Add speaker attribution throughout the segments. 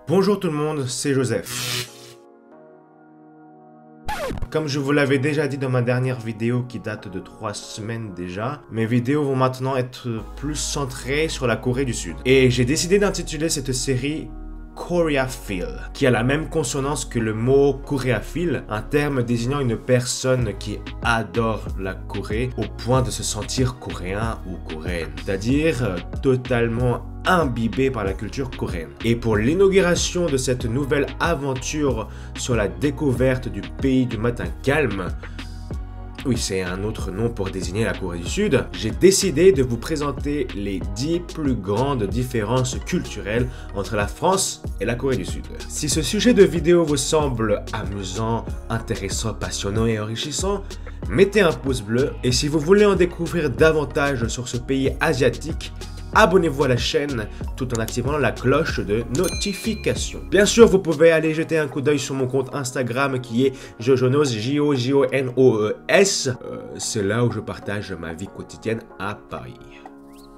Speaker 1: Bonjour tout le monde, c'est Joseph. Comme je vous l'avais déjà dit dans ma dernière vidéo qui date de 3 semaines déjà, mes vidéos vont maintenant être plus centrées sur la Corée du Sud. Et j'ai décidé d'intituler cette série Koreaphile, qui a la même consonance que le mot coréaphile, un terme désignant une personne qui adore la Corée au point de se sentir coréen ou coréenne, c'est-à-dire totalement imbibé par la culture coréenne. Et pour l'inauguration de cette nouvelle aventure sur la découverte du pays du matin calme, oui, c'est un autre nom pour désigner la Corée du Sud, j'ai décidé de vous présenter les 10 plus grandes différences culturelles entre la France et la Corée du Sud. Si ce sujet de vidéo vous semble amusant, intéressant, passionnant et enrichissant, mettez un pouce bleu, et si vous voulez en découvrir davantage sur ce pays asiatique, abonnez-vous à la chaîne tout en activant la cloche de notification. Bien sûr, vous pouvez aller jeter un coup d'œil sur mon compte Instagram qui est Jojonoes, J-O-J-O-N-O-E-S. C'est là où je partage ma vie quotidienne à Paris.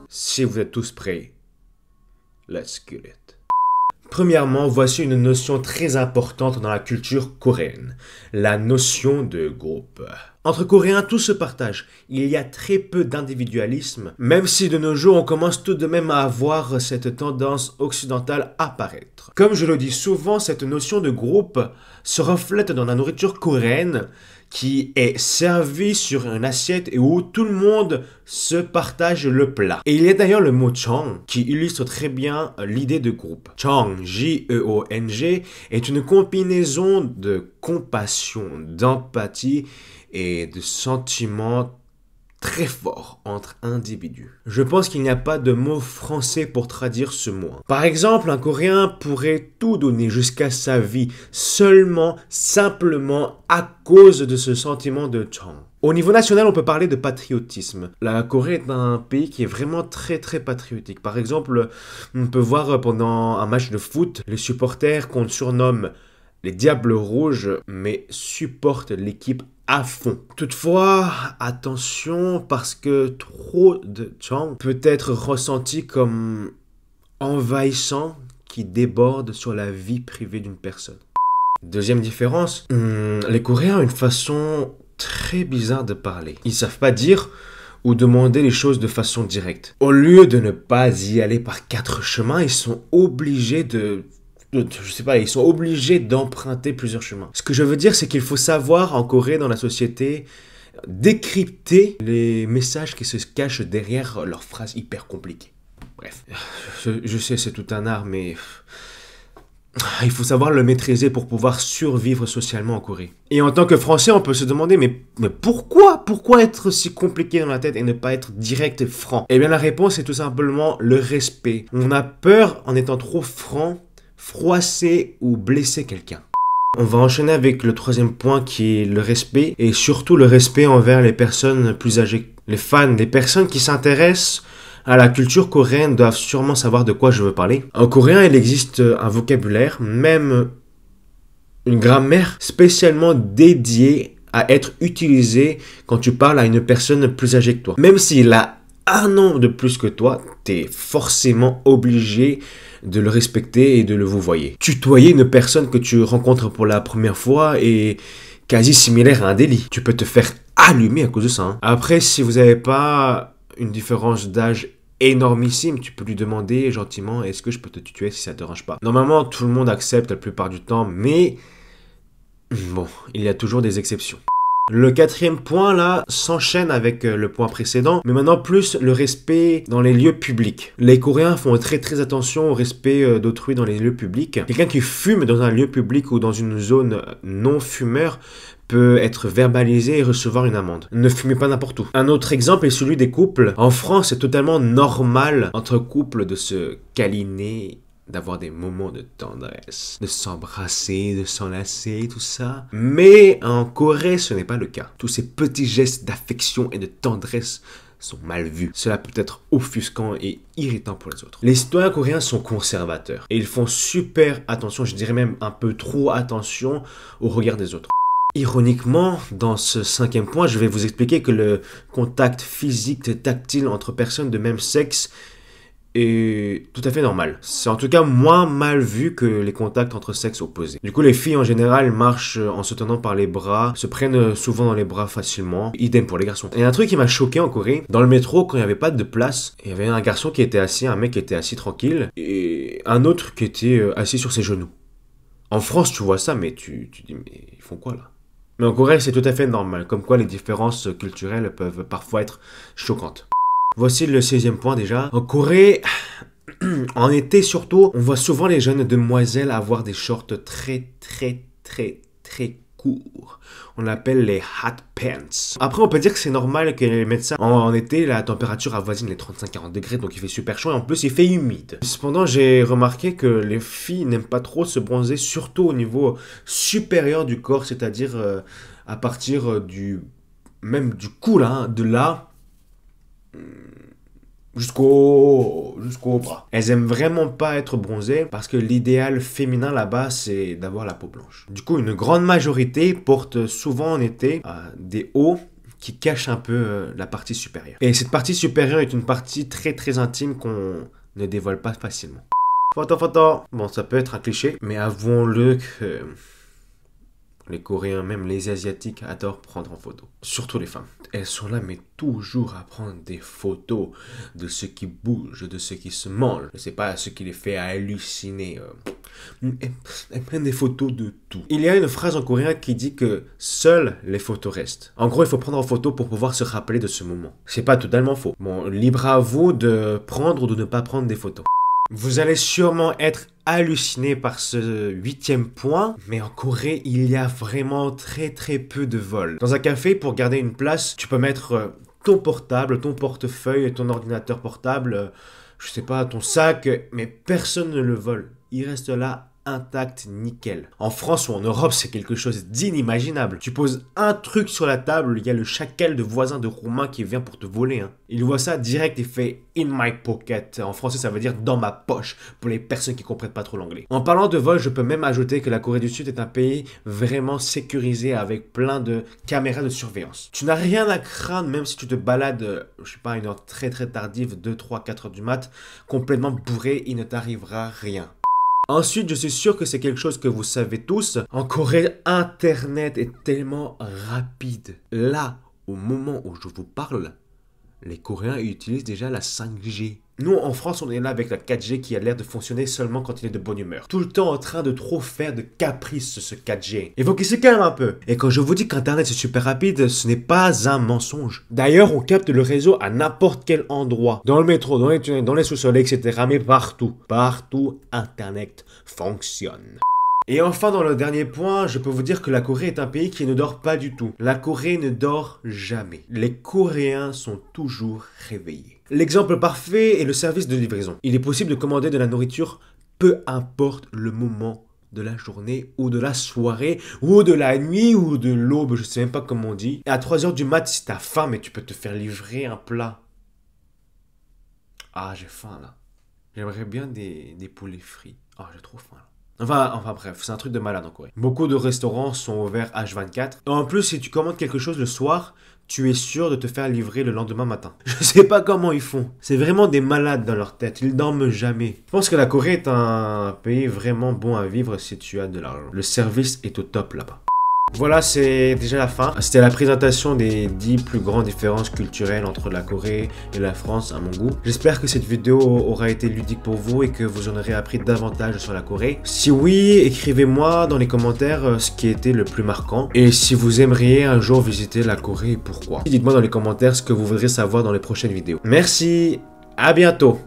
Speaker 1: Si vous êtes tous prêts, let's get it. Premièrement, voici une notion très importante dans la culture coréenne, la notion de groupe. Entre Coréens, tout se partage. Il y a très peu d'individualisme, même si de nos jours, on commence tout de même à voir cette tendance occidentale apparaître. Comme je le dis souvent, cette notion de groupe se reflète dans la nourriture coréenne qui est servie sur une assiette et où tout le monde se partage le plat. Et il y a d'ailleurs le mot Chong qui illustre très bien l'idée de groupe. Chong, J-E-O-N-G, est une combinaison de compassion, d'empathie et de sentiments très forts entre individus. Je pense qu'il n'y a pas de mot français pour traduire ce mot. Par exemple, un Coréen pourrait tout donner jusqu'à sa vie seulement, simplement à cause de ce sentiment de Chong. Au niveau national, on peut parler de patriotisme. La Corée est un pays qui est vraiment très patriotique. Par exemple, on peut voir pendant un match de foot, les supporters qu'on surnomme les Diables Rouges, mais supportent l'équipe à fond. Toutefois, attention, parce que trop de Chong peut être ressenti comme envahissant qui déborde sur la vie privée d'une personne. Deuxième différence, les Coréens ont une façon très bizarre de parler. Ils savent pas dire ou demander les choses de façon directe. Au lieu de ne pas y aller par 4 chemins, ils sont obligés ils sont obligés d'emprunter plusieurs chemins. Ce que je veux dire, c'est qu'il faut savoir, en Corée, dans la société, décrypter les messages qui se cachent derrière leurs phrases hyper compliquées. Bref, je sais, c'est tout un art, mais il faut savoir le maîtriser pour pouvoir survivre socialement en Corée. Et en tant que Français, on peut se demander, mais pourquoi être si compliqué dans la tête et ne pas être direct et franc? Eh bien, la réponse est tout simplement le respect. On a peur, en étant trop franc, froisser ou blesser quelqu'un. On va enchaîner avec le troisième point qui est le respect, et surtout le respect envers les personnes plus âgées. Les fans, les personnes qui s'intéressent à la culture coréenne doivent sûrement savoir de quoi je veux parler. En coréen, il existe un vocabulaire, même une grammaire spécialement dédiée à être utilisée quand tu parles à une personne plus âgée que toi. Même s'il a un an de plus que toi, t'es forcément obligé de le respecter et de le vouvoyer. Tutoyer une personne que tu rencontres pour la première fois est quasi similaire à un délit. Tu peux te faire allumer à cause de ça. Hein. Après, si vous n'avez pas une différence d'âge énormissime, tu peux lui demander gentiment « Est-ce que je peux te tutoyer si ça ne te dérange pas ?» Normalement, tout le monde accepte la plupart du temps, mais bon, il y a toujours des exceptions. Le quatrième point là s'enchaîne avec le point précédent, mais maintenant plus le respect dans les lieux publics. Les Coréens font très attention au respect d'autrui dans les lieux publics. Quelqu'un qui fume dans un lieu public ou dans une zone non fumeur peut être verbalisé et recevoir une amende. Ne fumez pas n'importe où. Un autre exemple est celui des couples. En France, c'est totalement normal entre couples de se câliner, d'avoir des moments de tendresse, de s'embrasser, de s'enlacer, tout ça. Mais en Corée, ce n'est pas le cas. Tous ces petits gestes d'affection et de tendresse sont mal vus. Cela peut être offusquant et irritant pour les autres. Les citoyens coréens sont conservateurs et ils font super attention, je dirais même un peu trop attention au regard des autres. Ironiquement, dans ce cinquième point, je vais vous expliquer que le contact physique et tactile entre personnes de même sexe est tout à fait normal. C'est en tout cas moins mal vu que les contacts entre sexes opposés. Du coup, les filles en général marchent en se tenant par les bras, se prennent souvent dans les bras facilement. Idem pour les garçons. Et un truc qui m'a choqué en Corée, dans le métro, quand il n'y avait pas de place, il y avait un garçon qui était assis, un mec qui était assis tranquille, et un autre qui était assis sur ses genoux. En France, tu vois ça, mais tu dis, mais ils font quoi là? Mais en Corée, c'est tout à fait normal, comme quoi les différences culturelles peuvent parfois être choquantes. Voici le 16e point déjà. En Corée, en été surtout, on voit souvent les jeunes demoiselles avoir des shorts très courts. On appelle les hot pants. Après, on peut dire que c'est normal que les médecins, en été, la température avoisine les 35-40 degrés, donc il fait super chaud et en plus il fait humide. Cependant, j'ai remarqué que les filles n'aiment pas trop se bronzer, surtout au niveau supérieur du corps, c'est-à-dire à partir même du cou là, hein, de là jusqu'au bras. Elles aiment vraiment pas être bronzées parce que l'idéal féminin là-bas c'est d'avoir la peau blanche. Du coup, une grande majorité porte souvent en été des hauts qui cachent un peu la partie supérieure. Et cette partie supérieure est une partie très intime qu'on ne dévoile pas facilement. Photo. Bon, ça peut être un cliché, mais avouons-le que les Coréens, même les Asiatiques, adorent prendre en photo. Surtout les femmes. Elles sont là, mais toujours à prendre des photos de ce qui bouge, de ce qui se mange. Je sais pas ce qui les fait halluciner. Elles prennent des photos de tout. Il y a une phrase en coréen qui dit que seules les photos restent. En gros, il faut prendre en photo pour pouvoir se rappeler de ce moment. C'est pas totalement faux. Bon, libre à vous de prendre ou de ne pas prendre des photos. Vous allez sûrement être halluciné par ce 8e point, mais en Corée, il y a vraiment très peu de vols. Dans un café, pour garder une place, tu peux mettre ton portable, ton portefeuille, ton ordinateur portable, je sais pas, ton sac, mais personne ne le vole. Il reste là intact, nickel. En France ou en Europe, c'est quelque chose d'inimaginable. Tu poses un truc sur la table, il y a le chacal de voisin de Roumain qui vient pour te voler. Hein. Il voit ça direct et fait « in my pocket ». En français, ça veut dire « dans ma poche » pour les personnes qui comprennent pas trop l'anglais. En parlant de vol, je peux même ajouter que la Corée du Sud est un pays vraiment sécurisé avec plein de caméras de surveillance. Tu n'as rien à craindre même si tu te balades, je sais pas, à une heure très tardive, 2, 3, 4 heures du mat, complètement bourré, il ne t'arrivera rien. Ensuite, je suis sûr que c'est quelque chose que vous savez tous. En Corée, Internet est tellement rapide. Là, au moment où je vous parle, les Coréens utilisent déjà la 5G. Nous, en France, on est là avec la 4G qui a l'air de fonctionner seulement quand il est de bonne humeur. Tout le temps en train de trop faire de caprices, ce 4G. Il faut qu'il se calme un peu. Et quand je vous dis qu'Internet c'est super rapide, ce n'est pas un mensonge. D'ailleurs, on capte le réseau à n'importe quel endroit. Dans le métro, dans les tunnels, dans les sous-sols, etc. Mais partout. Partout, Internet fonctionne. Et enfin, dans le dernier point, je peux vous dire que la Corée est un pays qui ne dort pas du tout. La Corée ne dort jamais. Les Coréens sont toujours réveillés. L'exemple parfait est le service de livraison. Il est possible de commander de la nourriture peu importe le moment de la journée ou de la soirée ou de la nuit ou de l'aube, je sais même pas comment on dit. Et à 3 heures du mat, si t'as faim, mais tu peux te faire livrer un plat. Ah, j'ai faim là. J'aimerais bien des poulets frits. Ah, j'ai trop faim là. Enfin bref, c'est un truc de malade en Corée. Beaucoup de restaurants sont ouverts H24. En plus, si tu commandes quelque chose le soir, tu es sûr de te faire livrer le lendemain matin. Je sais pas comment ils font. C'est vraiment des malades dans leur tête. Ils dorment jamais. Je pense que la Corée est un pays vraiment bon à vivre si tu as de l'argent. Le service est au top là-bas. Voilà, c'est déjà la fin. C'était la présentation des 10 plus grandes différences culturelles entre la Corée et la France à mon goût. J'espère que cette vidéo aura été ludique pour vous et que vous en aurez appris davantage sur la Corée. Si oui, écrivez-moi dans les commentaires ce qui était le plus marquant. Et si vous aimeriez un jour visiter la Corée et pourquoi. Dites-moi dans les commentaires ce que vous voudrez savoir dans les prochaines vidéos. Merci, à bientôt.